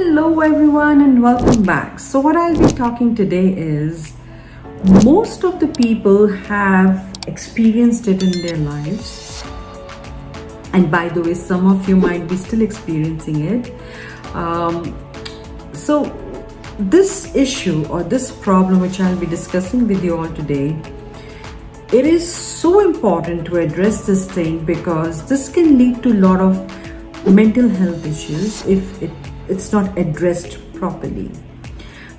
Hello everyone and welcome back. So what I'll be talking today is most of the people have experienced it in their lives, and by the way some of you might be still experiencing it. So this issue or this problem which I'll be discussing with you all today, it is so important to address this thing because this can lead to a lot of mental health issues if it's not addressed properly.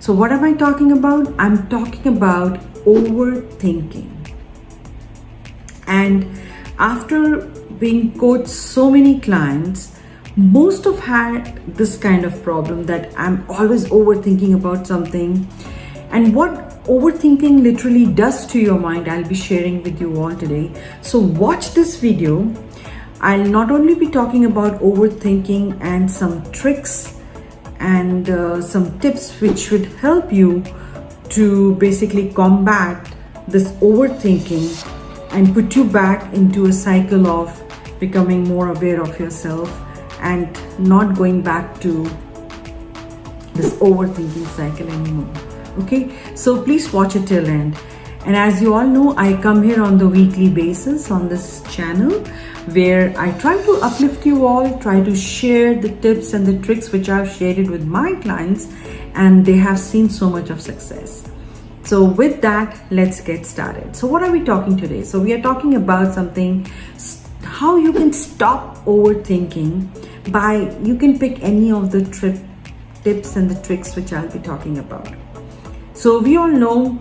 So what am I talking about? I'm talking about overthinking. And after being coached so many clients, most have had this kind of problem that I'm always overthinking about something. And what overthinking literally does to your mind, I'll be sharing with you all today. So watch this video. I'll not only be talking about overthinking and some tricks and some tips which would help you to basically combat this overthinking and put you back into a cycle of becoming more aware of yourself and not going back to this overthinking cycle anymore. Okay, so please watch it till end. And as you all know, I come here on the weekly basis on this channel where I try to uplift you all, try to share the tips and the tricks which I've shared it with my clients, and they have seen so much of success. So with that, let's get started. So what are we talking today? So we are talking about something, how you can stop overthinking by, you can pick any of the tips and the tricks which I'll be talking about. So we all know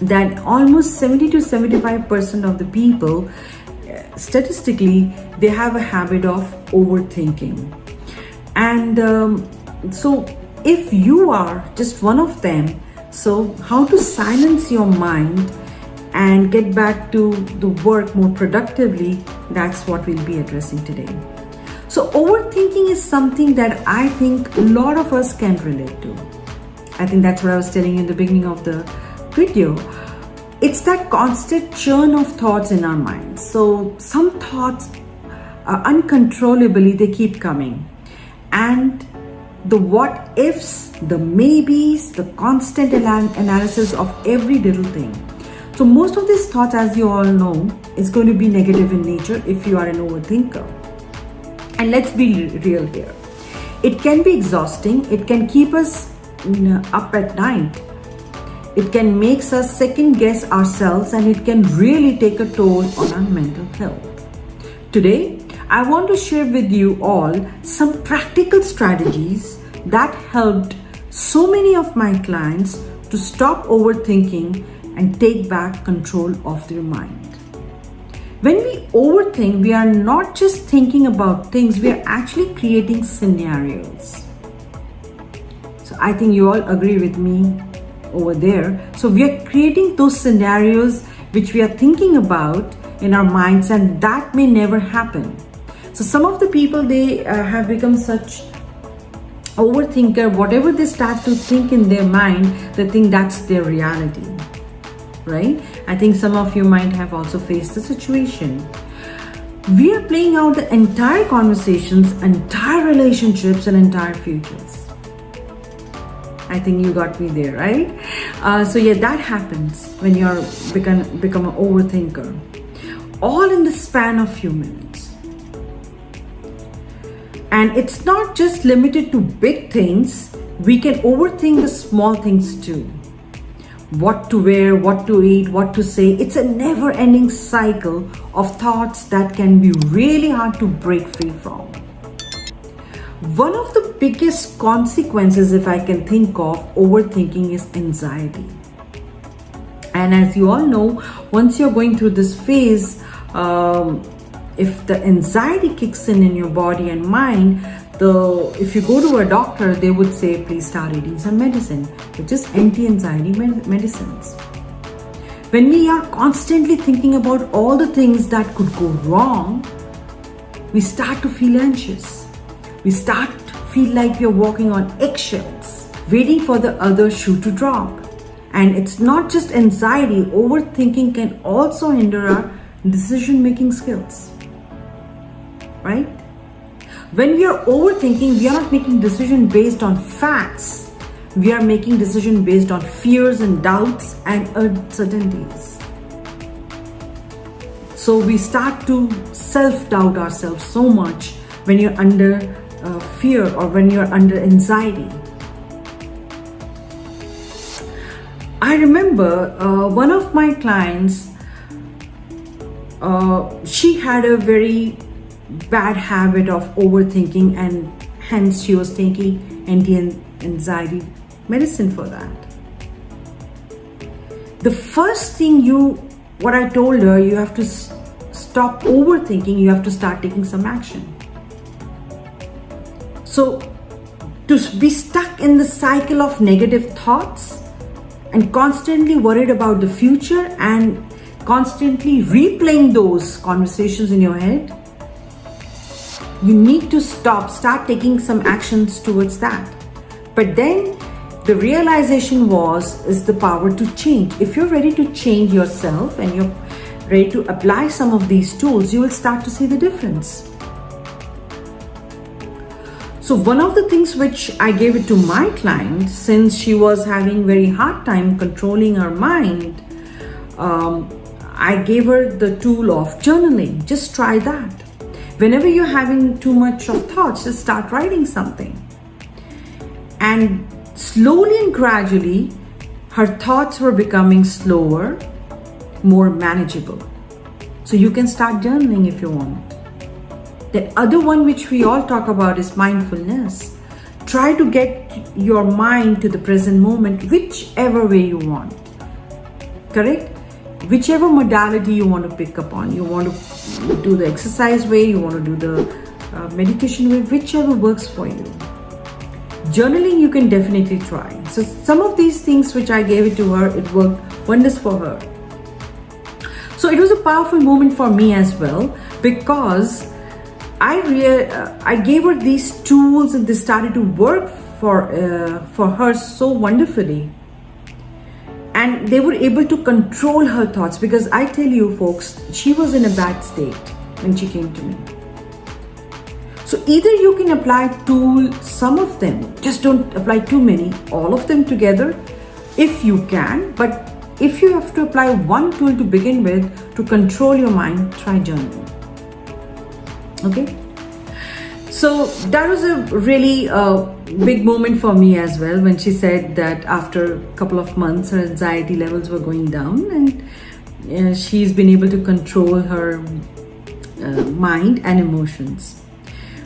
that almost 70 to 75% of the people, statistically, they have a habit of overthinking. And so if you are just one of them, so how to silence your mind and get back to the work more productively, that's what we'll be addressing today. So overthinking is something that I think a lot of us can relate to. I think that's what I was telling you in the beginning of the video. It's that constant churn of thoughts in our minds. So some thoughts uncontrollably, they keep coming. And the what ifs, the maybes, the constant analysis of every little thing. So most of these thoughts, as you all know, is going to be negative in nature if you are an overthinker. And let's be real here. It can be exhausting. It can keep us up at night. It can make us second guess ourselves, and it can really take a toll on our mental health. Today, I want to share with you all some practical strategies that helped so many of my clients to stop overthinking and take back control of their mind. When we overthink, we are not just thinking about things, we are actually creating scenarios. So I think you all agree with me over there. So we are creating those scenarios which we are thinking about in our minds, and that may never happen. So some of the people, they have become such overthinker. Whatever they start to think in their mind, they think that's their reality, right? I think some of you might have also faced the situation. We are playing out the entire conversations, entire relationships, and entire futures. I think you got me there, right? So yeah, that happens when you're become an overthinker. All in the span of few minutes. And it's not just limited to big things. We can overthink the small things too. What to wear, what to eat, what to say. It's a never-ending cycle of thoughts that can be really hard to break free from. One of the biggest consequences, if I can think of, overthinking is anxiety. And as you all know, once you're going through this phase, if the anxiety kicks in your body and mind, if you go to a doctor, they would say, please start eating some medicine, which is anti-anxiety medicines. When we are constantly thinking about all the things that could go wrong, we start to feel anxious. We start to feel like we are walking on eggshells, waiting for the other shoe to drop. And it's not just anxiety, overthinking can also hinder our decision-making skills, right? When we are overthinking, we are not making decisions based on facts. We are making decisions based on fears and doubts and uncertainties. So we start to self-doubt ourselves so much when you're under fear or when you're under anxiety. I remember one of my clients, she had a very bad habit of overthinking, and hence she was taking anti-anxiety medicine for that. The first thing what I told her, you have to stop overthinking, you have to start taking some action. So to be stuck in the cycle of negative thoughts and constantly worried about the future and constantly replaying those conversations in your head, you need to start taking some actions towards that. But then the realization is the power to change. If you're ready to change yourself and you're ready to apply some of these tools, you will start to see the difference. So one of the things which I gave it to my client, since she was having very hard time controlling her mind, I gave her the tool of journaling. Just try that. Whenever you're having too much of thoughts, just start writing something. And slowly and gradually, her thoughts were becoming slower, more manageable. So you can start journaling if you want. The other one which we all talk about is mindfulness. Try to get your mind to the present moment, whichever way you want. Correct? Whichever modality you want to pick up on. You want to do the exercise way, you want to do the meditation way, whichever works for you. Journaling you can definitely try. So some of these things which I gave it to her, it worked wonders for her. So it was a powerful moment for me as well, because I gave her these tools and they started to work for her so wonderfully. And they were able to control her thoughts, because I tell you folks, she was in a bad state when she came to me. So either you can apply some of them, just don't apply too many, all of them together if you can. But if you have to apply one tool to begin with to control your mind, try journaling. Okay? So that was a really big moment for me as well, when she said that after a couple of months her anxiety levels were going down, and she's been able to control her mind and emotions.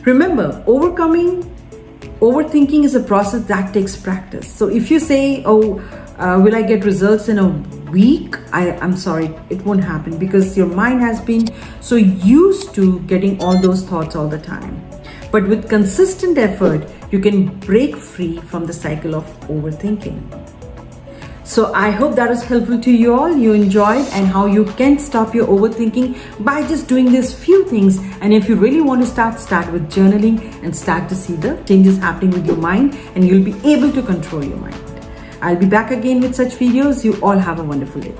Remember, overthinking is a process that takes practice. So if you say, will I get results in a week? I'm sorry, it won't happen, because your mind has been so used to getting all those thoughts all the time. But with consistent effort, you can break free from the cycle of overthinking. So I hope that was helpful to you all. You enjoyed, and how you can stop your overthinking by just doing these few things. And if you really want to start with journaling and start to see the changes happening with your mind, and you'll be able to control your mind. I'll be back again with such videos. You all have a wonderful day.